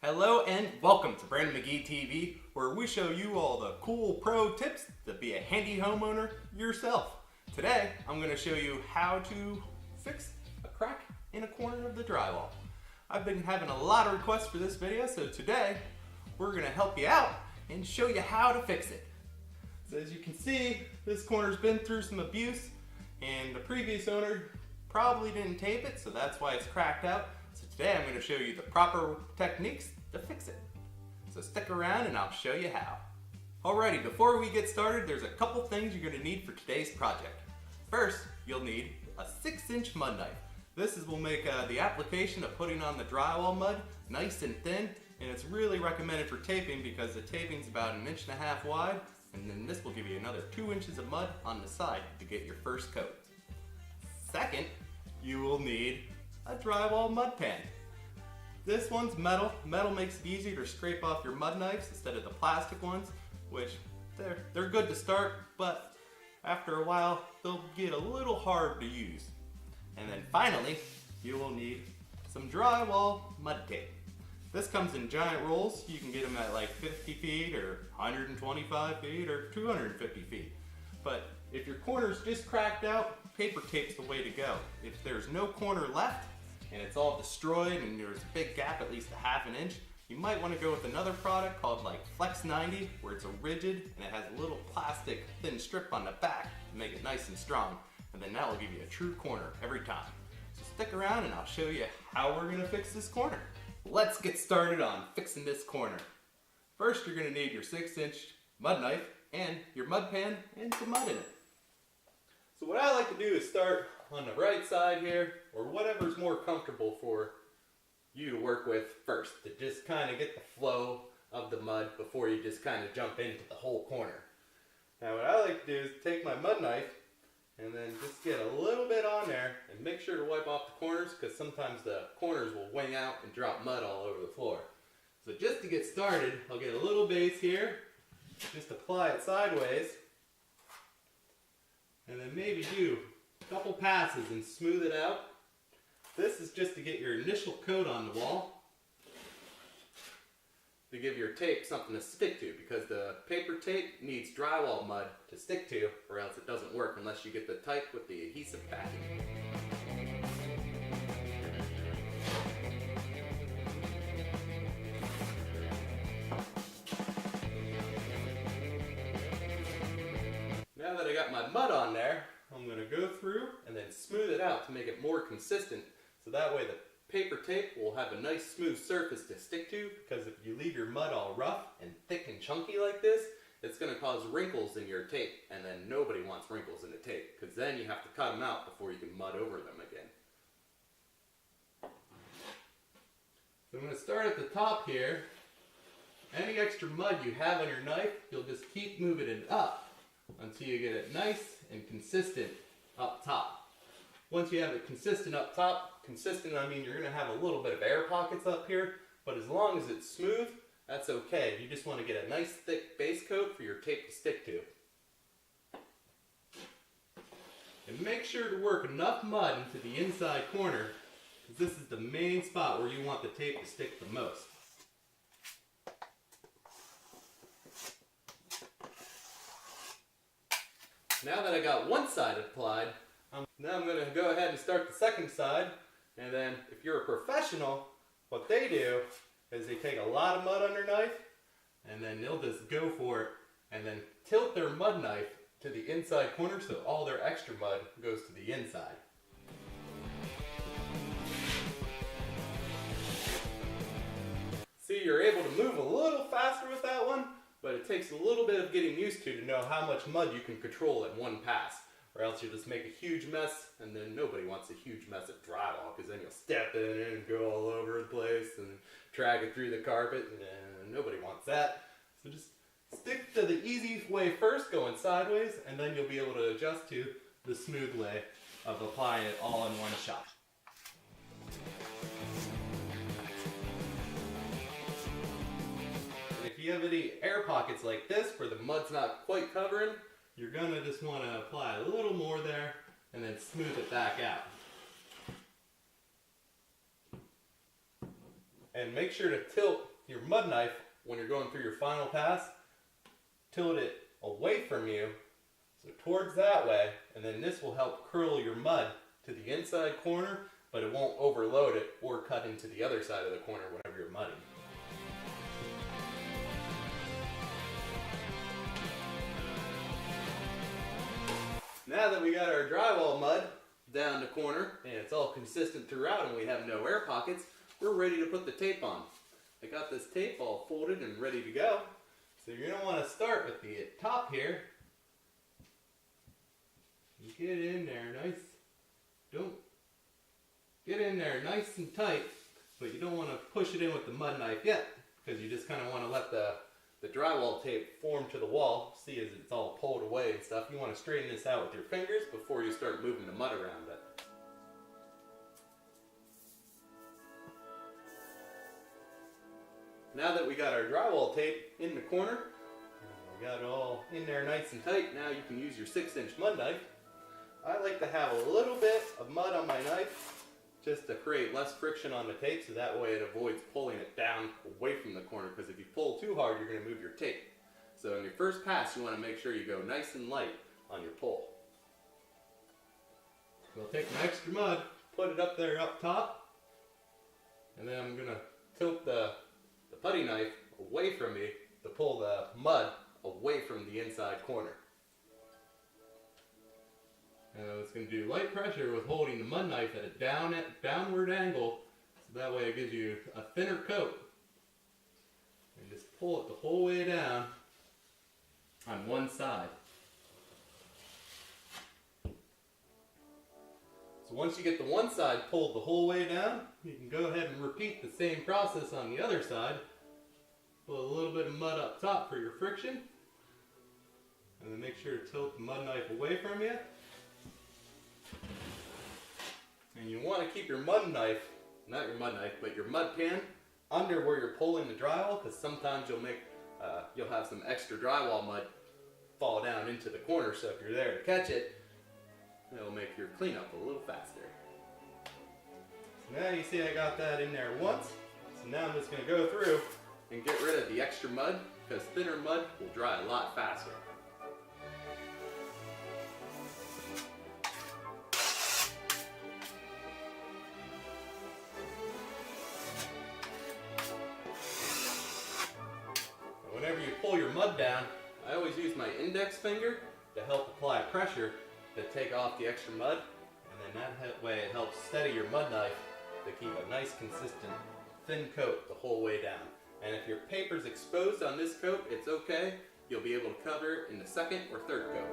Hello and welcome to Brandon McGee TV, where we show you all the cool pro tips to be a handy homeowner yourself. Today, I'm going to show you how to fix a crack in a corner of the drywall. I've been having a lot of requests for this video, so today we're going to help you out and show you how to fix it. So as you can see, this corner's been through some abuse, and the previous owner probably didn't tape it, so that's why it's cracked out. So today I'm going to show you the proper techniques to fix it. So stick around and I'll show you how. Alrighty, before we get started, there's a couple things you're going to need for today's project. First, you'll need a 6-inch mud knife. This will make the application of putting on the drywall mud nice and thin, and it's really recommended for taping because the taping's about 1.5 inches wide, and then this will give you another 2 inches of mud on the side to get your first coat. Second, you will need a drywall mud pan. This one's metal. Metal makes it easier to scrape off your mud knives instead of the plastic ones, which they're good to start, but after a while they'll get a little hard to use. And then finally, you will need some drywall mud tape. This comes in giant rolls. You can get them at like 50 feet or 125 feet or 250 feet. But if your corner's just cracked out, paper tape's the way to go. If there's no corner left and it's all destroyed and there's a big gap at least 1/2 inch, you might want to go with another product called like Flex 90, where it's a rigid and it has a little plastic thin strip on the back to make it nice and strong, and then that will give you a true corner every time. So stick around and I'll show you how we're going to fix this corner. Let's get started on fixing this corner. First, you're going to need your 6-inch mud knife and your mud pan and some mud in it. So what I like to do is start on the right side here, or whatever's more comfortable for you to work with first, to just kind of get the flow of the mud before you just kind of jump into the whole corner. Now what I like to do is take my mud knife and then just get a little bit on there and make sure to wipe off the corners, because sometimes the corners will wing out and drop mud all over the floor. So just to get started, I'll get a little base here, just apply it sideways, and then maybe do a couple passes and smooth it out. This is just to get your initial coat on the wall, to give your tape something to stick to, because the paper tape needs drywall mud to stick to, or else it doesn't work unless you get the type with the adhesive backing. Now that I got my mud on there, I'm going to go through and then smooth it out to make it more consistent, so that way the paper tape will have a nice smooth surface to stick to, because if you leave your mud all rough and thick and chunky like this, it's going to cause wrinkles in your tape, and then nobody wants wrinkles in the tape, because then you have to cut them out before you can mud over them again. So I'm going to start at the top here. Any extra mud you have on your knife, you'll just keep moving it up until you get it nice and consistent up top. Once you have it consistent up top, consistent I mean you're going to have a little bit of air pockets up here, but as long as it's smooth, that's okay. You just want to get a nice thick base coat for your tape to stick to. And make sure to work enough mud into the inside corner, because this is the main spot where you want the tape to stick the most. Now that I got one side applied, now I'm going to go ahead and start the second side, and then if you're a professional, what they do is they take a lot of mud on their knife, and then they'll just go for it, and then tilt their mud knife to the inside corner so all their extra mud goes to the inside. See, you're able to move a little faster with that one, but it takes a little bit of getting used to know how much mud you can control in one pass, or else you'll just make a huge mess, and then nobody wants a huge mess of drywall, because then you'll step in it and go all over the place and drag it through the carpet, and nobody wants that. So just stick to the easiest way first, going sideways, and then you'll be able to adjust to the smooth way of applying it all in one shot. If you have any air pockets like this where the mud's not quite covering, you're going to just want to apply a little more there and then smooth it back out. And make sure to tilt your mud knife, when you're going through your final pass, tilt it away from you, so towards that way, and then this will help curl your mud to the inside corner, but it won't overload it or cut into the other side of the corner whenever you're mudding. Now that we got our drywall mud down the corner and it's all consistent throughout and we have no air pockets, we're ready to put the tape on. I got this tape all folded and ready to go. So you're going to want to start with the top here. You get in there nice. Don't get in there nice and tight, but you don't want to push it in with the mud knife yet, because you just kind of want to let the drywall tape form to the wall. See, as it's all pulled away and stuff, you want to straighten this out with your fingers before you start moving the mud around it. Now that we got our drywall tape in the corner, we got it all in there nice and tight, now you can use your 6-inch mud knife. I like to have a little bit of mud on my knife just to create less friction on the tape, so that way it avoids pulling it down away from the corner, because if you pull too hard, you're going to move your tape. So in your first pass, you want to make sure you go nice and light on your pull. We'll take some extra mud, put it up there up top, and then I'm going to tilt the putty knife away from me to pull the mud away from the inside corner. And it's going to do light pressure with holding the mud knife at a downward angle, so that way it gives you a thinner coat. And just pull it the whole way down on one side. So once you get the one side pulled the whole way down, you can go ahead and repeat the same process on the other side. Put a little bit of mud up top for your friction, and then make sure to tilt the mud knife away from you. And you want to keep your mud knife, not your mud knife, but your mud pan under where you're pulling the drywall, because sometimes you'll have some extra drywall mud fall down into the corner, so if you're there to catch it, it'll make your cleanup a little faster. So now you see I got that in there once, so now I'm just going to go through and get rid of the extra mud, because thinner mud will dry a lot faster. Whenever you pull your mud down, I always use my index finger to help apply pressure to take off the extra mud, and then that way it helps steady your mud knife to keep a nice consistent thin coat the whole way down. And if your paper's exposed on this coat, it's okay. You'll be able to cover it in the second or third coat.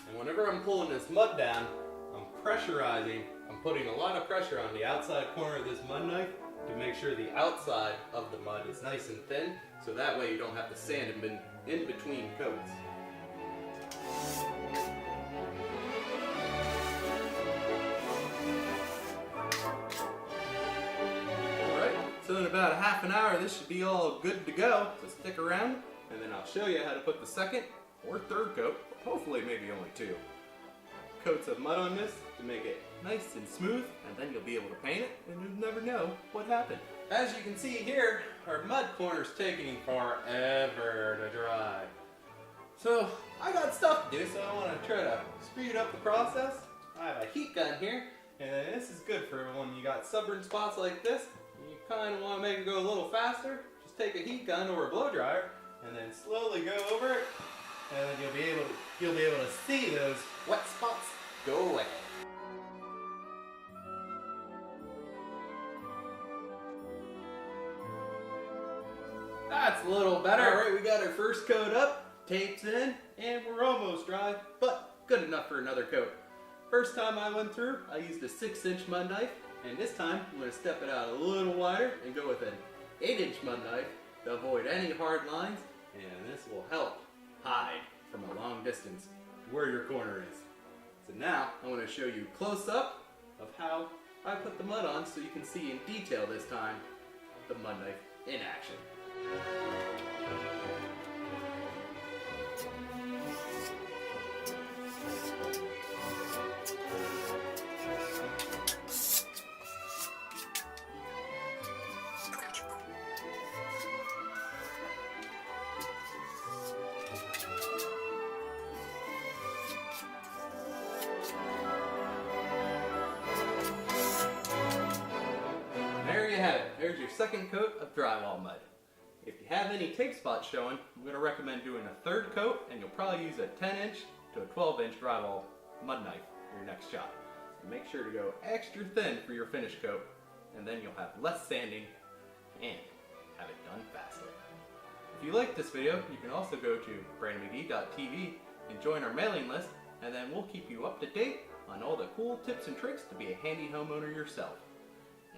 And whenever I'm pulling this mud down, I'm pressurizing, I'm putting a lot of pressure on the outside corner of this mud knife to make sure the outside of the mud is nice and thin, so that way you don't have to sand them in between coats. Alright, so in about a half an hour this should be all good to go, so stick around and then I'll show you how to put the second or third coat, hopefully maybe only 2 coats of mud on this to make it nice and smooth, and then you'll be able to paint it and you'll never know what happened. As you can see here, our mud corner's taking forever to dry. So I got stuff to do, so I want to try to speed up the process. I have a heat gun here, and this is good for when you got stubborn spots like this. You kind of want to make it go a little faster. Just take a heat gun or a blow dryer and then slowly go over it, and then you'll be able to see those wet spots go away. That's a little better. Alright, we got our first coat up, tape's in, and we're almost dry, but good enough for another coat. First time I went through, I used a 6-inch mud knife, and this time I'm going to step it out a little wider and go with an 8-inch mud knife to avoid any hard lines, and this will help hide from a long distance where your corner is. So now I want to show you close up of how I put the mud on, so you can see in detail this time the mud knife in action. there's your second coat of drywall mud. If you have any take spots showing, I'm going to recommend doing a third coat, and you'll probably use a 10-inch to a 12-inch drywall mud knife for your next job. And make sure to go extra thin for your finish coat, and then you'll have less sanding and have it done faster. If you like this video, you can also go to brandonmcgee.tv and join our mailing list, and then we'll keep you up to date on all the cool tips and tricks to be a handy homeowner yourself.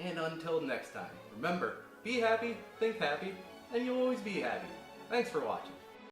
And until next time, remember, be happy, think happy, and you'll always be happy. Thanks for watching.